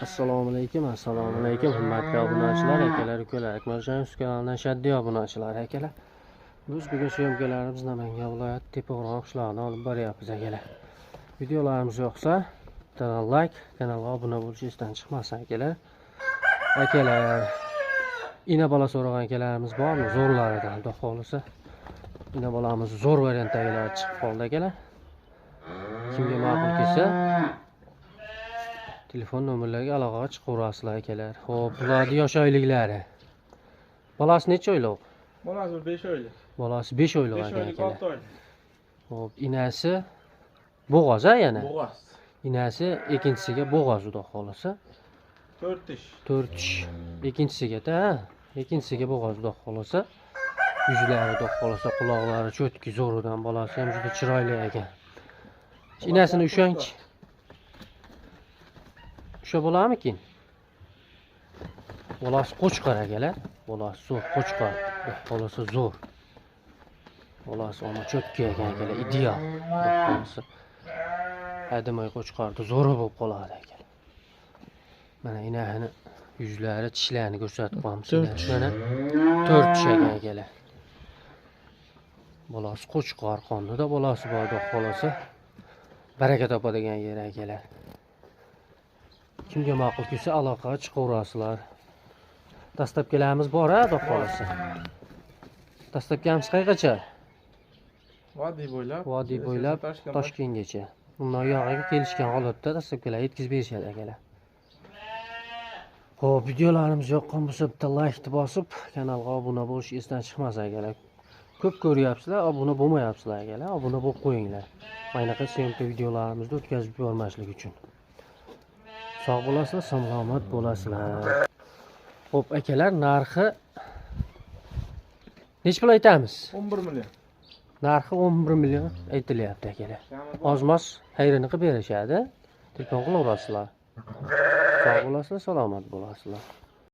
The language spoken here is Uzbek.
Assalomu alaykum, hurmatli obunachilar, akalar, ukalar, Akmaljon kanalidan shaddiy obunachilar, akalar. Biz bugun syomkalarimiz Namangan viloyati Tepao'g'ron qishlog'idan olib boryapmiz, akalar. Videolarimiz yoqsa, bittadan like, kanalga obuna bo'lish esdan chiqmasin, akalar. Akalar, ina bola so'ragan akalarimiz bormi? Zo'rlaridan, xudo xolisa. Ina bolamiz zo'r variantdagilar chiqib qoldi, akalar. Kimga ma'qul kelsa, telefon nomerlariga aloqaga chiqaverasizlar, akalar. Xo'p, bularning yosh oyliklari. Bolasi necha oylik? Bolasi 5 oylik. Bolasi 5 oylik ekan, 5 oylik, akalar. 6 oylik. Xo'p, inasi bo'g'oz yana. Bo'g'oz. Inasi ikkinchisiga bo'g'oz, xudo xolisa. 4 ish. 4 ish. Ikkinchisiga-da, ikkinchisiga bo'g'oz, xudo xolisa. Yuzlari, xudo xolisa, quloqlari cho'tki zo'ridan, bolasi ham juda chiroyli ekan. Inasini ushangchi. O'sha bo'lamikin? Bolasi qo'chqor akalar. Bolasi zo'r qo'chqor. Bolasi zo'r. Bolasi ona cho'tki ekan akalar, ideal. Bolasi hademay qo'chqorda zo'ri bo'lib qoladi ekan. Mana inahini yuzlari, tishlarini ko'rsatib qo'yamiz. Mana 4 tish ekan akalar. Bolasi qo'chqor, qonida bolasi bor, xudo xolisa. Baraka topadigan yer akalar. Kimga ma'qul kelsa aloqaga chiqaverasizlar. Dastlabkilarimiz bor, xudo xolisa. Dastlabkamiz qayergacha? Vodiy bo'ylab Toshkentgacha. Undan yog'iga kelishgan holatda dastlabkilar yetkazib berishadi akalar. Xo'p, videolarimiz yoqqan bo'lsa bitta like bosib, kanalga obuna bo'lish esdan chiqmas akalar. Ko'p ko'ryapsizlar, obuna bo'lmayapsizlar akalar. Obuna bo'lib qo'yinglar. Aynaqa syomka videolarimizni o'tkazib yubormaslik uchun. Sog' bo'lasizlar, salomat bo'lasizlar. Xo'p, akalar, narxi nech pul aytamiz? 11 million. Narxi 11 million aytilyapti akalar. Ozmos xayrini qilib berishadi. Telefon qilaverasizlar. Sog' bo'lasizlar, salomat bo'lasizlar.